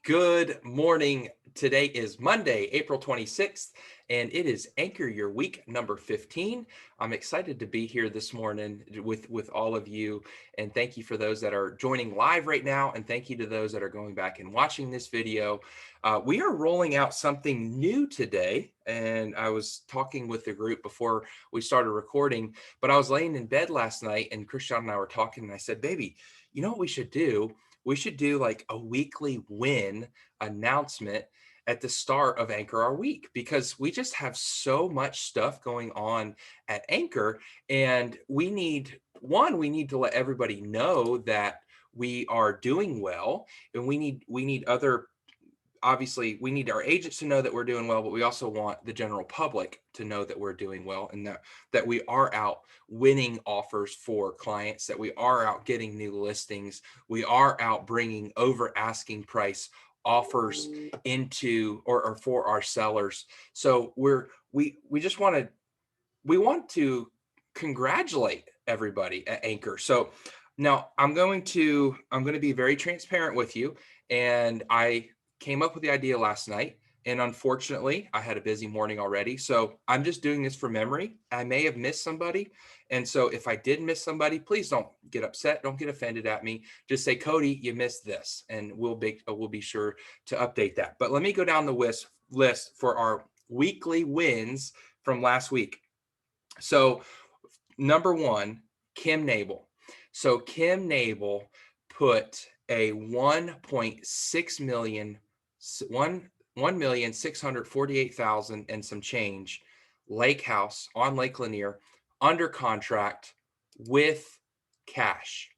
Good morning. Today is Monday, April 26th, and it is Anchor Your Week number 15. I'm excited to be here this morning with all of you. And thank you for those that are joining live right now. And thank you to those that are going back and watching this video. We are rolling out something new today. And I was talking with the group before we started recording, but I was laying in bed last night and Christian and I were talking, and I said, baby, you know what we should do? We should do like a weekly win announcement at the start of Anchor Our Week, because we just have so much stuff going on at Anchor. And we need to let everybody know that we are doing well. And we need other, obviously we need our agents to know that we're doing well, but we also want the general public to know that we're doing well, and that we are out winning offers for clients, that we are out getting new listings, we are out bringing over asking price offers into or for our sellers. So we just want to congratulate everybody at Anchor. So now I'm going to be very transparent with you. And I came up with the idea last night. And unfortunately, I had a busy morning already. So I'm just doing this from memory. I may have missed somebody. And so if I did miss somebody, please don't get upset. Don't get offended at me. Just say, Cody, you missed this. And we'll be sure to update that. But let me go down the list for our weekly wins from last week. So number one, Kimnable. So Kimnable put a 1.6 million, 1,648,000 and some change lake house on Lake Lanier under contract with cash.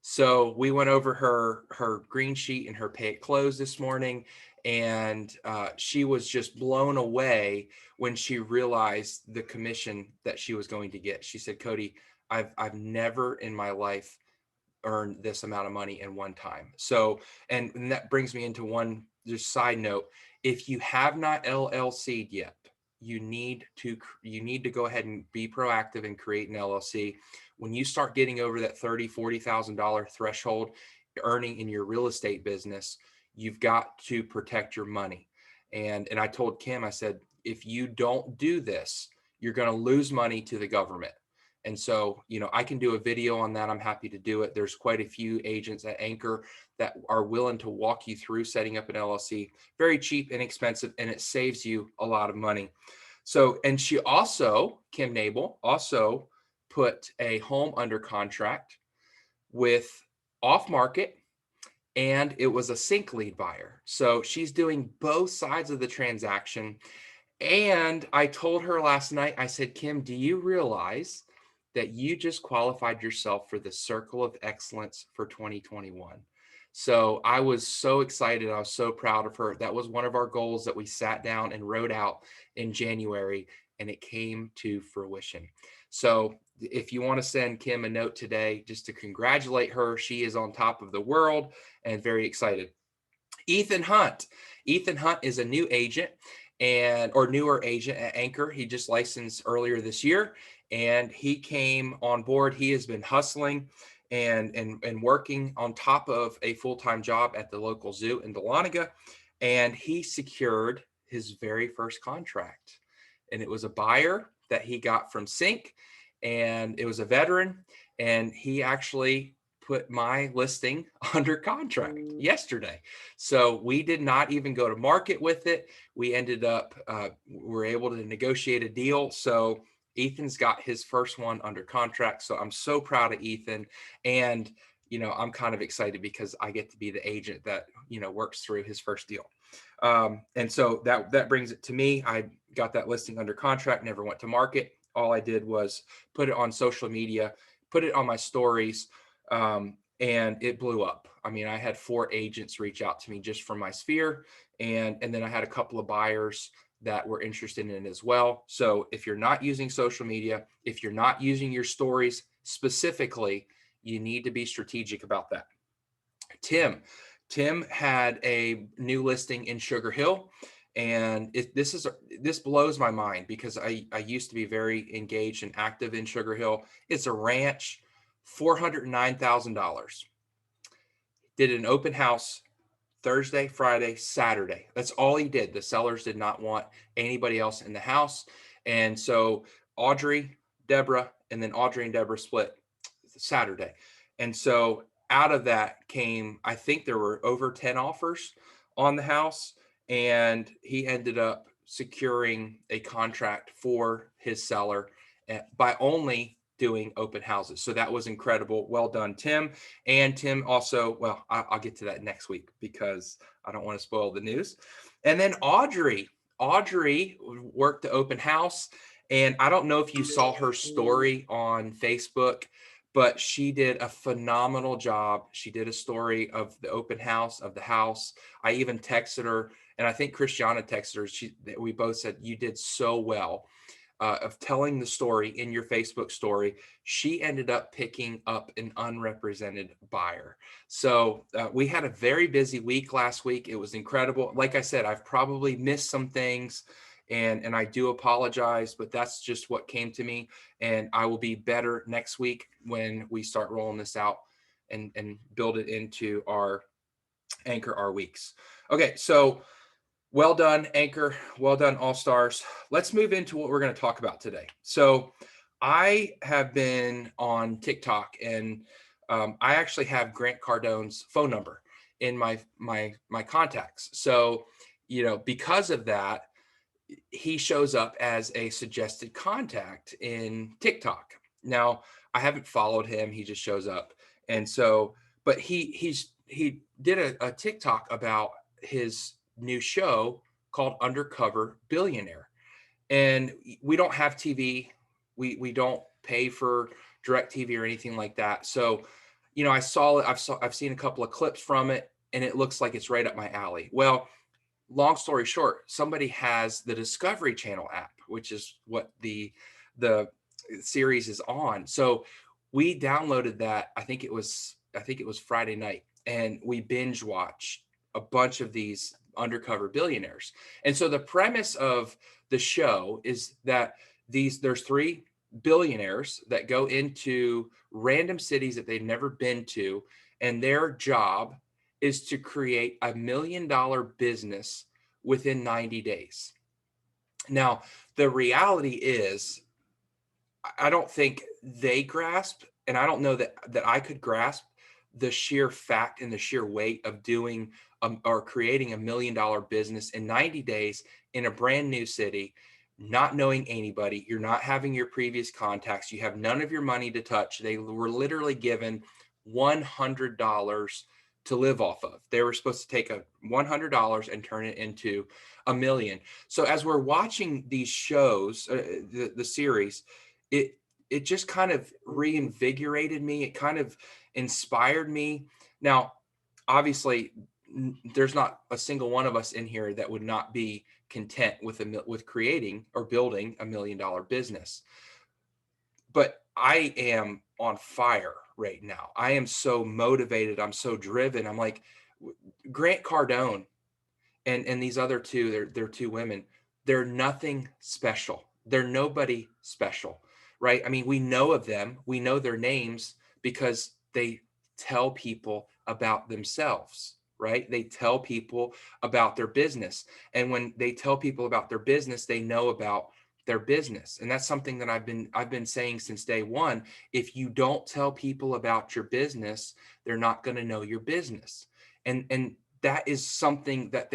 So we went over her green sheet and her pay at close this morning, and she was just blown away when she realized the commission that she was going to get. She said, "Cody, I've never in my life earned this amount of money in one time." So, and that brings me into one just side note: if you have not LLC'd yet, you need to go ahead and be proactive and create an LLC. When you start getting over that $30,000-$40,000 threshold earning in your real estate business, you've got to protect your money. And I told Kim, I said, if you don't do this, you're going to lose money to the government. And so, I can do a video on that. I'm happy to do it. There's quite a few agents at Anchor that are willing to walk you through setting up an LLC. Very cheap, inexpensive, and it saves you a lot of money. So, and Kimnable also put a home under contract with off market, and it was a sync lead buyer. So she's doing both sides of the transaction. And I told her last night, I said, Kim, do you realize that you just qualified yourself for the Circle of Excellence for 2021? So I was so excited. I was so proud of her. That was one of our goals that we sat down and wrote out in January, and it came to fruition. So if you want to send Kim a note today just to congratulate her, she is on top of the world and very excited. Ethan Hunt. Ethan Hunt is a new agent or newer agent at Anchor. He just licensed earlier this year, and he came on board. He has been hustling and working on top of a full-time job at the local zoo in Dahlonega, and he secured his very first contract. And it was a buyer that he got from Sync, and it was a veteran, and he actually put my listing under contract yesterday. So we did not even go to market with it. We ended up, we're able to negotiate a deal. So Ethan's got his first one under contract. So I'm so proud of Ethan. And, I'm kind of excited because I get to be the agent that, works through his first deal. And so that brings it to me. I got that listing under contract, never went to market. All I did was put it on social media, put it on my stories, and it blew up. I mean, I had 4 agents reach out to me just from my sphere, and then I had a couple of buyers that were interested in it as well. So if you're not using social media, if you're not using your stories specifically, you need to be strategic about that. Tim had a new listing in Sugar Hill, and this blows my mind because I used to be very engaged and active in Sugar Hill. It's a ranch, $409,000. Did an open house, Thursday, Friday, Saturday. That's all he did. The sellers did not want anybody else in the house. And so Audrey, Deborah, and then Audrey and Deborah split Saturday. And so out of that came, I think there were over 10 offers on the house. And he ended up securing a contract for his seller by only doing open houses. So that was incredible. Well done, Tim. And Tim also, well, I'll get to that next week because I don't want to spoil the news. And then Audrey worked the open house. And I don't know if you saw her story on Facebook, but she did a phenomenal job. She did a story of the open house of the house. I even texted her, and I think Christiana texted her. We both said, you did so well of telling the story in your Facebook story. She ended up picking up an unrepresented buyer. So we had a very busy week last week. It was incredible. Like I said, I've probably missed some things. And I do apologize, but that's just what came to me. And I will be better next week when we start rolling this out and build it into our Anchor our weeks. Okay, so well done, Anchor. Well done, All Stars. Let's move into what we're going to talk about today. So I have been on TikTok, and I actually have Grant Cardone's phone number in my contacts. So, because of that, he shows up as a suggested contact in TikTok. Now, I haven't followed him. He just shows up. And so, but he did a TikTok about his new show called Undercover Billionaire. And we don't have TV. We don't pay for direct TV or anything like that. So, I saw it. I've seen a couple of clips from it, and it looks like it's right up my alley. Well, long story short, somebody has the Discovery Channel app, which is what the series is on. So we downloaded that. I think it was Friday night, and we binge watched a bunch of these undercover billionaires. And so the premise of the show is that there's three billionaires that go into random cities that they've never been to, and their job is to create $1 million business within 90 days. Now, the reality is, I don't think they grasp, and I don't know that I could grasp the sheer fact and the sheer weight of doing or creating $1 million business in 90 days in a brand new city, not knowing anybody. You're not having your previous contacts. You have none of your money to touch. They were literally given $100 to live off of. They were supposed to take a $100 and turn it into $1 million. So as we're watching these shows, the series, it just kind of reinvigorated me. It kind of inspired me. Now, obviously, there's not a single one of us in here that would not be content with creating or building $1 million business. But I am on fire right now. I am so motivated. I'm so driven. I'm like Grant Cardone and these other two, they're two women. They're nothing special. They're nobody special, right? I mean, we know of them. We know their names because they tell people about themselves, right? They tell people about their business. And when they tell people about their business, they know about their business. And that's something that I've been saying since day one. If you don't tell people about your business, they're not going to know your business. And that is something that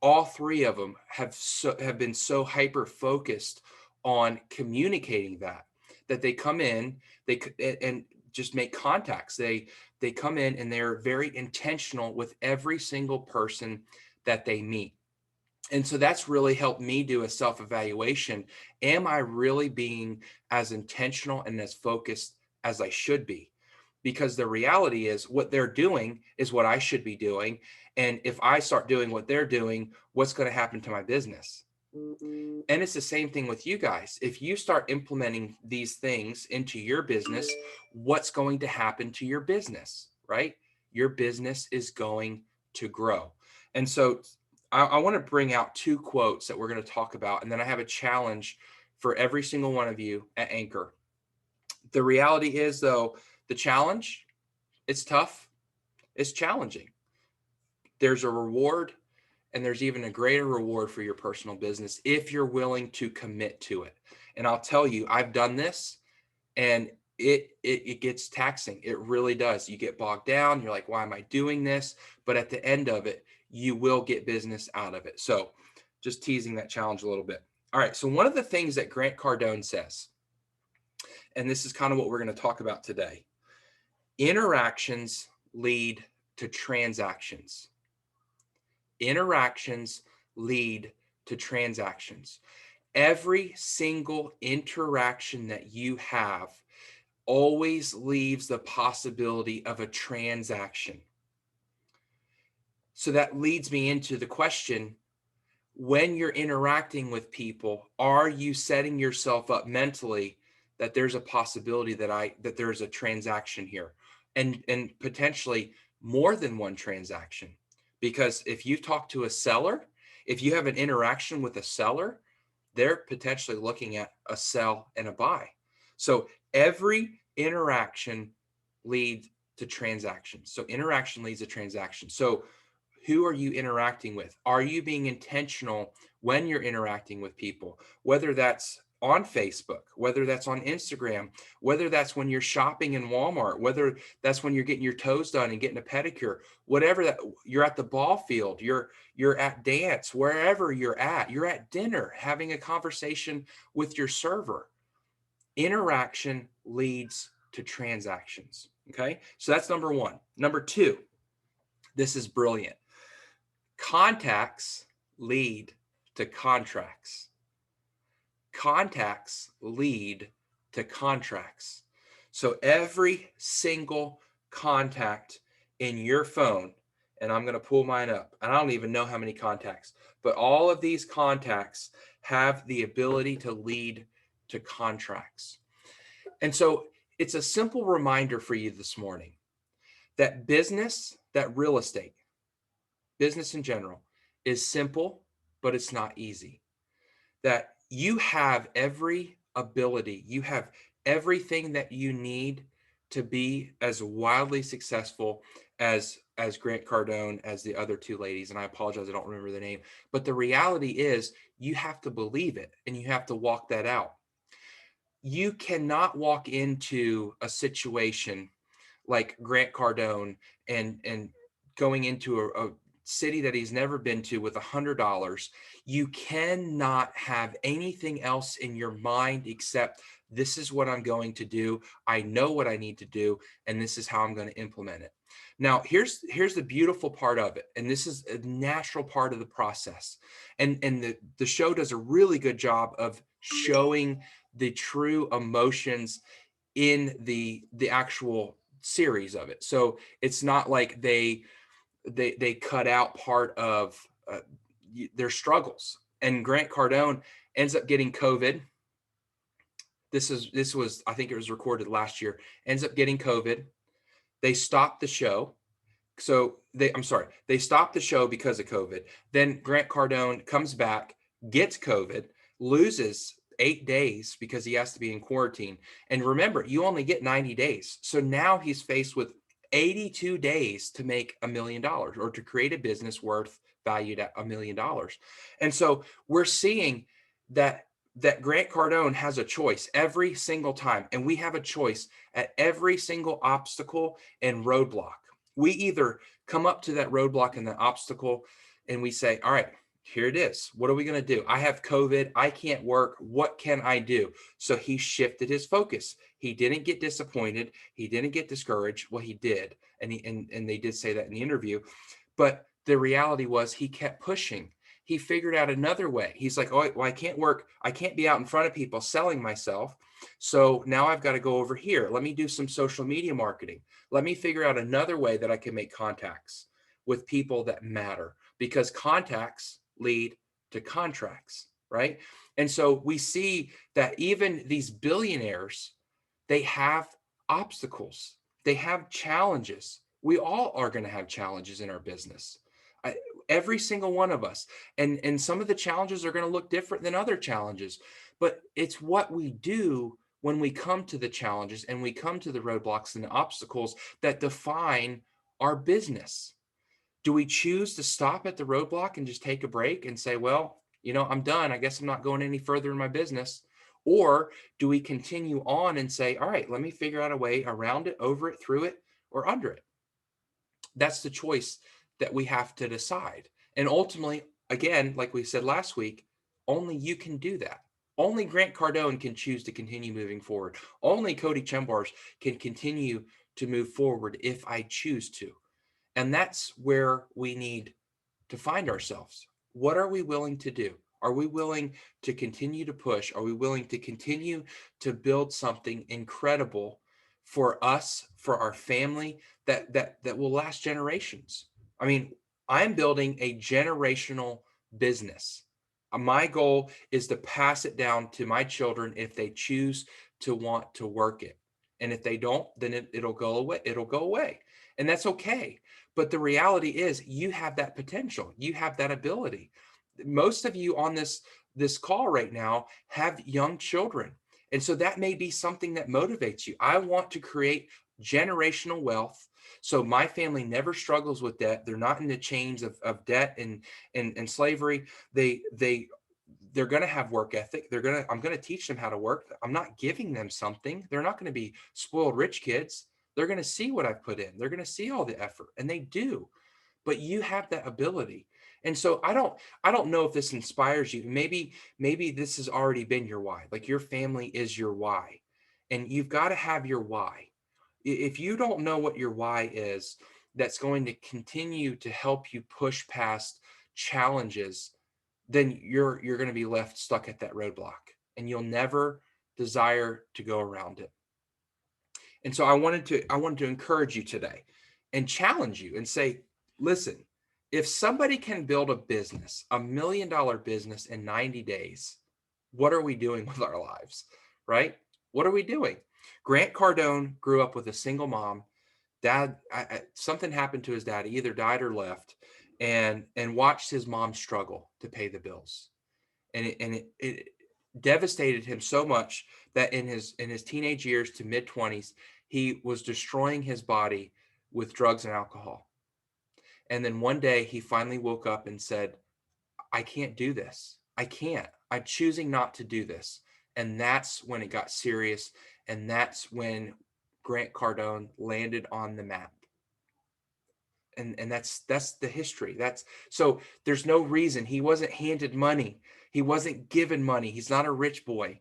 all three of them have been so hyper focused on communicating that they come in, and just make contacts. They come in and they're very intentional with every single person that they meet. And so that's really helped me do a self-evaluation. Am I really being as intentional and as focused as I should be? Because the reality is what they're doing is what I should be doing. And if I start doing what they're doing, what's going to happen to my business? And it's the same thing with you guys. If you start implementing these things into your business, what's going to happen to your business, right? Your business is going to grow. And so I want to bring out two quotes that we're going to talk about. And then I have a challenge for every single one of you at Anchor. The reality is, though, the challenge, it's tough. It's challenging. There's a reward, and there's even a greater reward for your personal business if you're willing to commit to it. And I'll tell you, I've done this, and it gets taxing. It really does. You get bogged down. You're like, why am I doing this? But at the end of it, you will get business out of it. So just teasing that challenge a little bit. All right. So one of the things that Grant Cardone says, and this is kind of what we're going to talk about today, interactions lead to transactions. Interactions lead to transactions. Every single interaction that you have always leaves the possibility of a transaction. So that leads me into the question, when you're interacting with people, are you setting yourself up mentally that there's a possibility that there's a transaction here, and potentially more than one transaction? Because if you talk to a seller, if you have an interaction with a seller, they're potentially looking at a sell and a buy. So every interaction leads to transaction. So interaction leads to transaction. So who are you interacting with? Are you being intentional when you're interacting with people? Whether that's on Facebook, whether that's on Instagram, whether that's when you're shopping in Walmart, whether that's when you're getting your toes done and getting a pedicure, whatever that, you're at the ball field, you're at dance, wherever you're at dinner, having a conversation with your server. Interaction leads to transactions. Okay. So that's number one. Number two, this is brilliant. Contacts lead to contracts. Contacts lead to contracts. So every single contact in your phone, and I'm going to pull mine up, and I don't even know how many contacts, but all of these contacts have the ability to lead to contracts. And so it's a simple reminder for you this morning that business, that real estate, business in general, is simple, but it's not easy. That you have every ability, you have everything that you need to be as wildly successful as Grant Cardone, as the other two ladies. And I apologize, I don't remember the name. But the reality is you have to believe it and you have to walk that out. You cannot walk into a situation like Grant Cardone and going into a city that he's never been to with $100. You cannot have anything else in your mind except, this is what I'm going to do. I know what I need to do, and this is how I'm going to implement it. Now, here's the beautiful part of it, and this is a natural part of the process. And the show does a really good job of showing the true emotions in the actual series of it. So it's not like they cut out part of their struggles. And Grant Cardone ends up getting COVID. This was, I think it was recorded last year. Ends up getting COVID. They stopped the show. They stopped the show because of COVID. Then Grant Cardone comes back, gets COVID, loses 8 days because he has to be in quarantine. And remember, you only get 90 days. So now he's faced with 82 days to make $1 million or to create a business valued at $1 million. And so we're seeing that Grant Cardone has a choice every single time. And we have a choice at every single obstacle and roadblock. We either come up to that roadblock and the obstacle and we say, all right, here it is. What are we going to do? I have COVID. I can't work. What can I do? So he shifted his focus. He didn't get disappointed. He didn't get discouraged. Well, he did. And they did say that in the interview. But the reality was he kept pushing. He figured out another way. He's like, oh, well, I can't work. I can't be out in front of people selling myself. So now I've got to go over here. Let me do some social media marketing. Let me figure out another way that I can make contacts with people that matter, because contacts lead to contracts, right? And so we see that even these billionaires, they have obstacles, they have challenges. We all are going to have challenges in our business. Every single one of us. And some of the challenges are going to look different than other challenges, but it's what we do when we come to the challenges and we come to the roadblocks and the obstacles that define our business. Do we choose to stop at the roadblock and just take a break and say, well, I'm done. I guess I'm not going any further in my business. Or do we continue on and say, all right, let me figure out a way around it, over it, through it, or under it? That's the choice that we have to decide. And ultimately, again, like we said last week, only you can do that. Only Grant Cardone can choose to continue moving forward. Only Cody Chembars can continue to move forward if I choose to. And that's where we need to find ourselves. What are we willing to do? Are we willing to continue to push? Are we willing to continue to build something incredible for us, for our family, that will last generations? I mean, I'm building a generational business. My goal is to pass it down to my children if they choose to want to work it. And if they don't, then it'll go away. It'll go away. And that's okay. But the reality is you have that potential. You have that ability. Most of you on this call right now have young children. And so that may be something that motivates you. I want to create generational wealth so my family never struggles with debt. They're not in the chains of debt and slavery. They're going to have work ethic. I'm going to teach them how to work. I'm not giving them something. They're not going to be spoiled rich kids. They're going to see what I've put in. They're going to see all the effort, and they do. But you have that ability. And so I don't know if this inspires you. Maybe this has already been your why. Like your family is your why. And you've got to have your why. If you don't know what your why is, that's going to continue to help you push past challenges, then you're going to be left stuck at that roadblock and you'll never desire to go around it. And so I wanted to encourage you today and challenge you and say, listen, if somebody can build a business, $1 million business in 90 days, what are we doing with our lives? Right? What are we doing? Grant Cardone grew up with a single mom. Dad, something happened to his dad. He either died or left, and watched his mom struggle to pay the bills. And it devastated him so much that in his teenage years to mid 20s, he was destroying his body with drugs and alcohol. And then one day he finally woke up and said, I can't do this. I can't. I'm choosing not to do this. And that's when it got serious. And that's when Grant Cardone landed on the map. And that's the history. That's so there's no reason. He wasn't handed money. He wasn't given money. He's not a rich boy.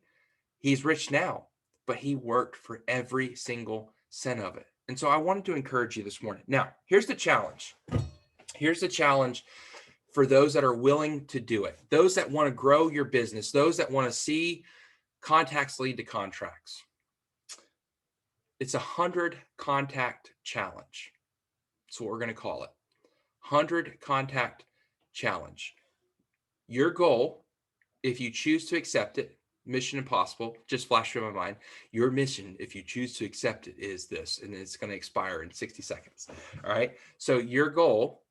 He's rich now, but he worked for every single cent of it. And so I wanted to encourage you this morning. Now, here's the challenge. Here's the challenge for those that are willing to do it, those that want to grow your business, those that want to see contacts lead to contracts. It's 100 contact challenge. That's what we're going to call it. 100 contact challenge. Your goal, if you choose to accept it, mission impossible, just flashed through my mind. Your mission, if you choose to accept it, is this, and it's going to expire in 60 seconds. All right. So your goal,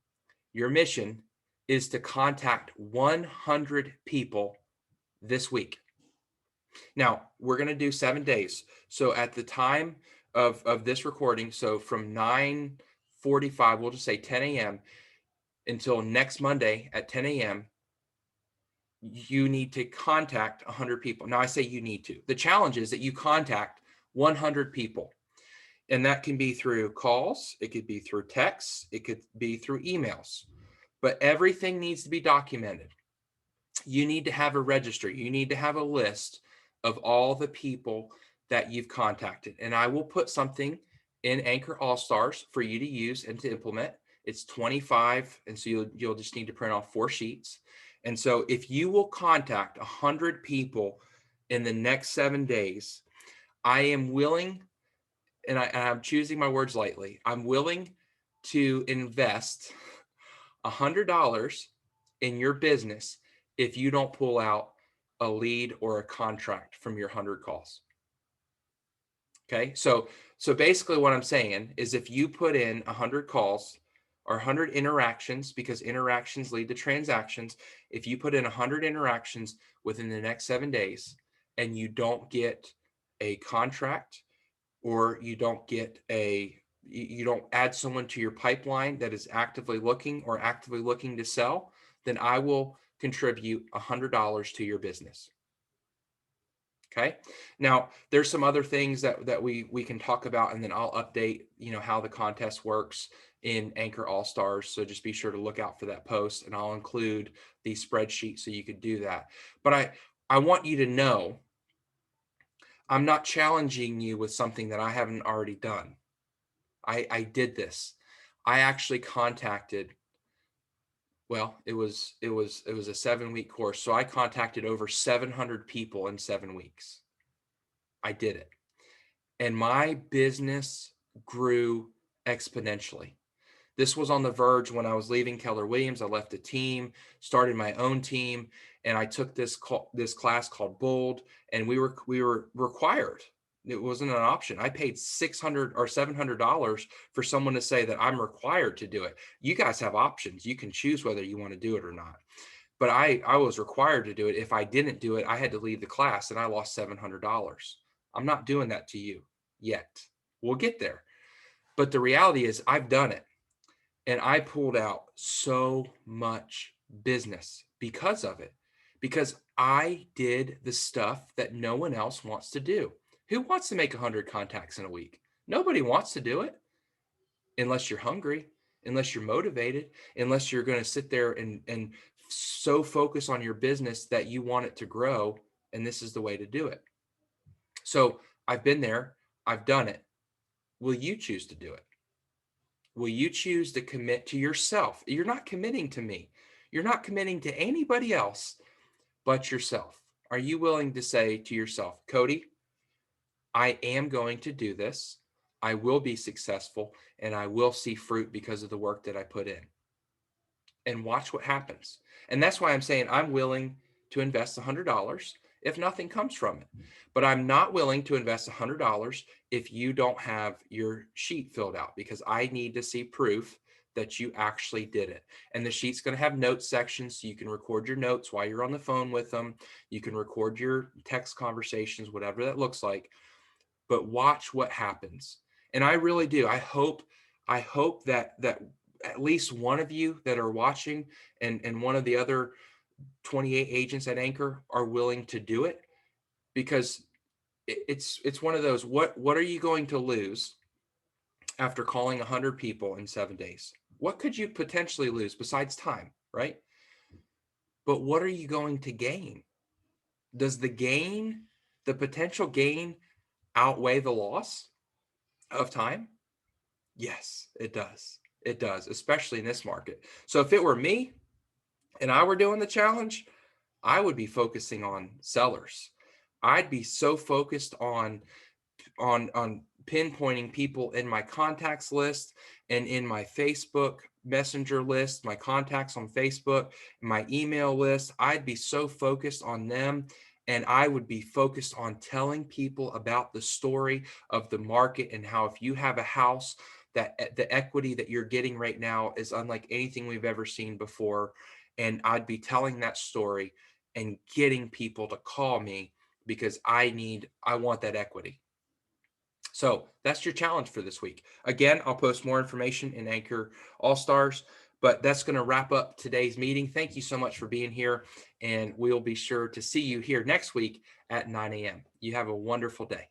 your mission is to contact 100 people this week. Now, we're going to do 7 days. So at the time of this recording, so from 9:45, we'll just say 10 a.m. until next Monday at 10 a.m., you need to contact 100 people. Now, I say you need to. The challenge is that you contact 100 people. And that can be through calls. It could be through texts. It could be through emails. But everything needs to be documented. You need to have a registry. You need to have a list of all the people that you've contacted. And I will put something in Anchor All Stars for you to use and to implement. It's 25. And so you'll just need to print off 4 sheets. And so if you will contact 100 people in the next 7 days, I am willing, and I'm choosing my words lightly, I'm willing to invest $100 in your business if you don't pull out a lead or a contract from your 100 calls. Okay. So basically what I'm saying is if you put in 100 calls or 100 interactions, because interactions lead to transactions, if you put in 100 interactions within the next 7 days and you don't get a contract or you don't get you don't add someone to your pipeline that is actively looking or actively looking to sell, then I will contribute $100 to your business. Okay. Now there's some other things that we can talk about, and then I'll update, how the contest works in Anchor All Stars. So just be sure to look out for that post, and I'll include the spreadsheet so you could do that. But I want you to know I'm not challenging you with something that I haven't already done. I did this. I actually contacted, well, it was a 7-week course. So I contacted over 700 people in 7 weeks. I did it. And my business grew exponentially. This was on the verge when I was leaving Keller Williams. I left a team, started my own team, and I took this class called Bold, and we were required. It wasn't an option. I paid $600 or $700 for someone to say that I'm required to do it. You guys have options. You can choose whether you want to do it or not. But I was required to do it. If I didn't do it, I had to leave the class, and I lost $700. I'm not doing that to you yet. We'll get there. But the reality is I've done it. And I pulled out so much business because of it, because I did the stuff that no one else wants to do. Who wants to make 100 contacts in a week? Nobody wants to do it unless you're hungry, unless you're motivated, unless you're going to sit there and so focus on your business that you want it to grow. And this is the way to do it. So I've been there. I've done it. Will you choose to do it? Will you choose to commit to yourself? You're not committing to me. You're not committing to anybody else but yourself. Are you willing to say to yourself, Cody, I am going to do this. I will be successful, and I will see fruit because of the work that I put in. And watch what happens. And that's why I'm saying I'm willing to invest $100 if nothing comes from it. But I'm not willing to invest $100 if you don't have your sheet filled out, because I need to see proof that you actually did it. And the sheet's going to have notes sections, so you can record your notes while you're on the phone with them. You can record your text conversations, whatever that looks like. But watch what happens. And I really do. I hope that at least one of you that are watching and one of the other 28 agents at Anchor are willing to do it, because it's one of those, what are you going to lose after calling 100 people in 7 days? What could you potentially lose besides time, right? But what are you going to gain? Does the potential gain outweigh the loss of time? Yes, it does. It does, especially in this market. So if it were me and I were doing the challenge, I would be focusing on sellers. I'd be so focused on pinpointing people in my contacts list and in my Facebook Messenger list, my contacts on Facebook, my email list. I'd be so focused on them, and I would be focused on telling people about the story of the market and how if you have a house, that the equity that you're getting right now is unlike anything we've ever seen before. And I'd be telling that story and getting people to call me because I want that equity. So that's your challenge for this week. Again, I'll post more information in Anchor All Stars, but that's going to wrap up today's meeting. Thank you so much for being here, and we'll be sure to see you here next week at 9 a.m. You have a wonderful day.